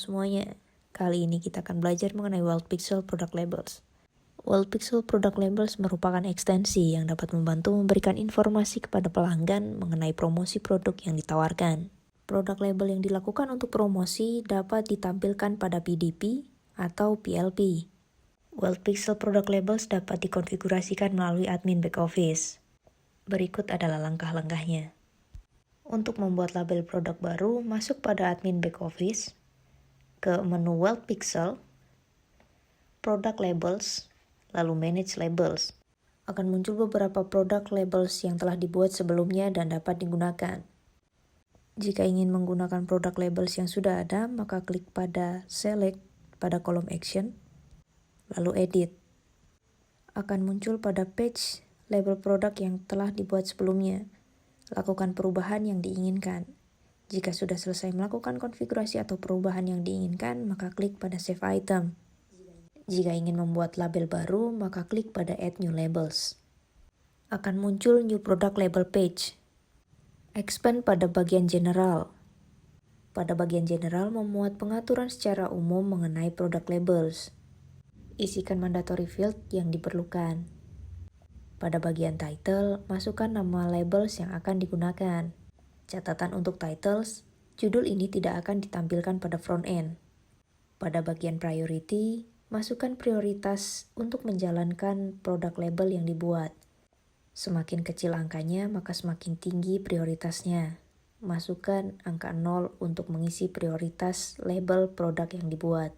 semuanya. Kali ini kita akan belajar mengenai Wild Pixel Product Labels. Wild Pixel Product Labels merupakan ekstensi yang dapat membantu memberikan informasi kepada pelanggan mengenai promosi produk yang ditawarkan. Produk label yang dilakukan untuk promosi dapat ditampilkan pada PDP atau PLP. Wild Pixel Product Labels dapat dikonfigurasikan melalui admin backoffice. Berikut adalah langkah-langkahnya. Untuk membuat label produk baru, masuk pada admin backoffice, ke menu Wild Pixel, Product Labels, lalu Manage Labels. Akan muncul beberapa product labels yang telah dibuat sebelumnya dan dapat digunakan. Jika ingin menggunakan produk labels yang sudah ada, maka klik pada Select pada kolom Action, lalu Edit. Akan muncul pada page label produk yang telah dibuat sebelumnya. Lakukan perubahan yang diinginkan. Jika sudah selesai melakukan konfigurasi atau perubahan yang diinginkan, maka klik pada Save Item. Jika ingin membuat label baru, maka klik pada Add New Labels. Akan muncul New Product Label page. Expand pada bagian General. Pada bagian General memuat pengaturan secara umum mengenai product labels. Isikan mandatory field yang diperlukan. Pada bagian Title, masukkan nama labels yang akan digunakan. Catatan untuk titles, judul ini tidak akan ditampilkan pada front end. Pada bagian Priority, masukkan prioritas untuk menjalankan produk label yang dibuat. Semakin kecil angkanya, maka semakin tinggi prioritasnya. Masukkan angka 0 untuk mengisi prioritas label produk yang dibuat.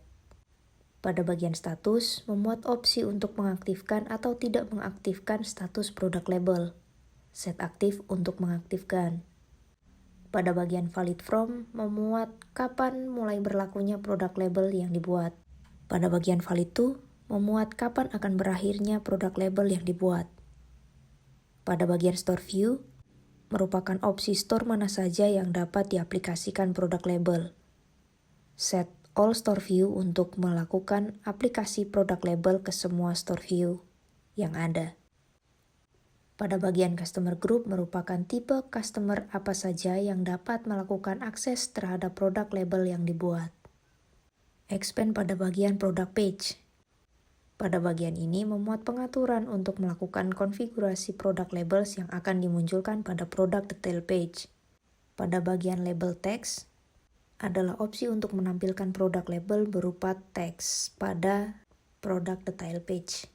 Pada bagian status, memuat opsi untuk mengaktifkan atau tidak mengaktifkan status produk label. Set aktif untuk mengaktifkan. Pada bagian valid from, memuat kapan mulai berlakunya produk label yang dibuat. Pada bagian valid to, memuat kapan akan berakhirnya produk label yang dibuat. Pada bagian store view, merupakan opsi store mana saja yang dapat diaplikasikan produk label. Set all store view untuk melakukan aplikasi produk label ke semua store view yang ada. Pada bagian customer group merupakan tipe customer apa saja yang dapat melakukan akses terhadap produk label yang dibuat. Expand pada bagian product page. Pada bagian ini memuat pengaturan untuk melakukan konfigurasi produk labels yang akan dimunculkan pada product detail page. Pada bagian label text, adalah opsi untuk menampilkan produk label berupa teks pada product detail page.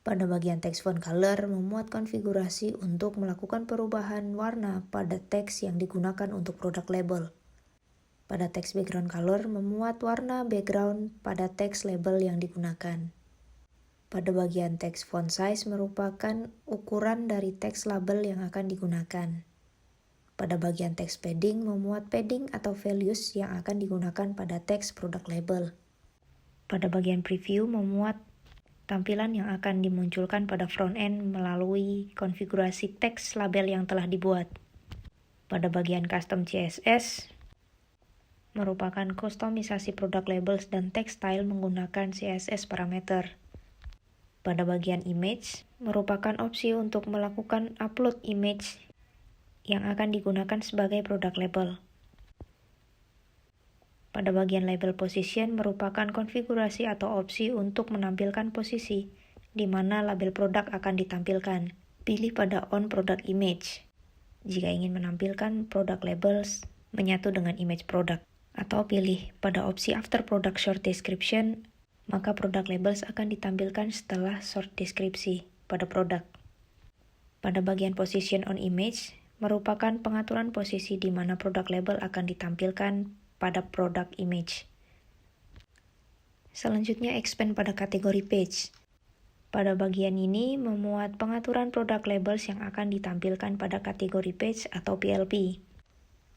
Pada bagian text font color memuat konfigurasi untuk melakukan perubahan warna pada teks yang digunakan untuk produk label. Pada text background color memuat warna background pada teks label yang digunakan. Pada bagian text font size merupakan ukuran dari teks label yang akan digunakan. Pada bagian text padding memuat padding atau values yang akan digunakan pada teks produk label. Pada bagian preview memuat tampilan yang akan dimunculkan pada front end melalui konfigurasi teks label yang telah dibuat. Pada bagian custom CSS merupakan kustomisasi produk labels dan text style menggunakan CSS parameter. Pada bagian image merupakan opsi untuk melakukan upload image yang akan digunakan sebagai produk label. Pada bagian label position merupakan konfigurasi atau opsi untuk menampilkan posisi di mana label produk akan ditampilkan. Pilih pada on product image jika ingin menampilkan produk labels menyatu dengan image produk, atau pilih pada opsi after product short description, maka produk labels akan ditampilkan setelah short deskripsi pada produk. Pada bagian position on image merupakan pengaturan posisi di mana produk label akan ditampilkan pada produk image. Selanjutnya expand pada kategori page. Pada bagian ini memuat pengaturan produk labels yang akan ditampilkan pada kategori page atau PLP.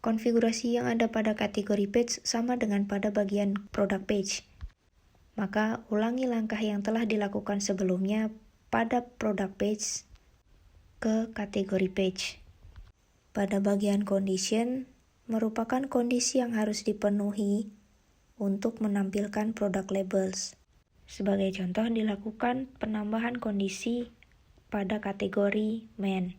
Konfigurasi yang ada pada kategori page sama dengan pada bagian product page. Maka ulangi langkah yang telah dilakukan sebelumnya pada product page ke kategori page. Pada bagian condition, merupakan kondisi yang harus dipenuhi untuk menampilkan produk labels. Sebagai contoh, dilakukan penambahan kondisi pada kategori main.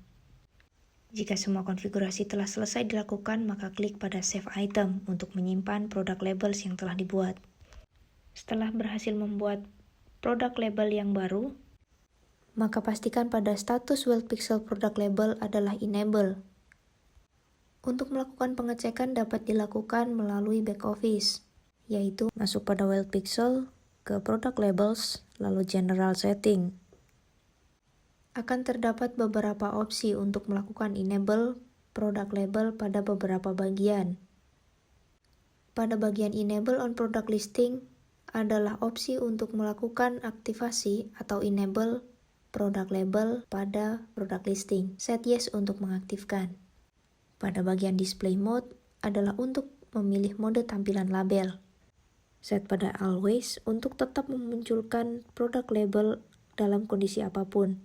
Jika semua konfigurasi telah selesai dilakukan, maka klik pada Save Item untuk menyimpan product labels yang telah dibuat. Setelah berhasil membuat product label yang baru, maka pastikan pada status WeldPixel product label adalah Enable. Untuk melakukan pengecekan dapat dilakukan melalui back office, yaitu masuk pada WeldPixel, ke Product Labels, lalu General Setting. Akan terdapat beberapa opsi untuk melakukan enable product label pada beberapa bagian. Pada bagian Enable on Product Listing adalah opsi untuk melakukan aktivasi atau enable product label pada product listing. Set Yes untuk mengaktifkan. Pada bagian Display Mode adalah untuk memilih mode tampilan label. Set pada Always untuk tetap memunculkan product label dalam kondisi apapun.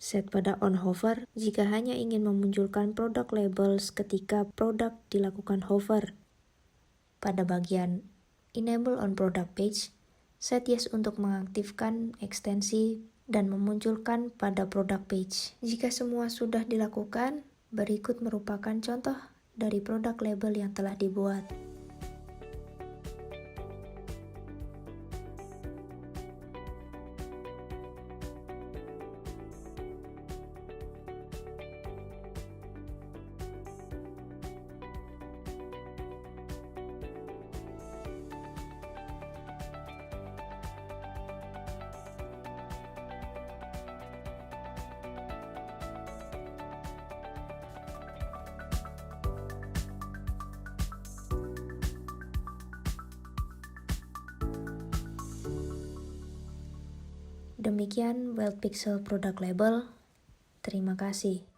Set pada On Hover jika hanya ingin memunculkan product labels ketika produk dilakukan hover. Pada bagian Enable on Product Page, set Yes untuk mengaktifkan ekstensi dan memunculkan pada product page. Jika semua sudah dilakukan, berikut merupakan contoh dari product label yang telah dibuat. Demikian WeldPixel Product Label. Terima kasih.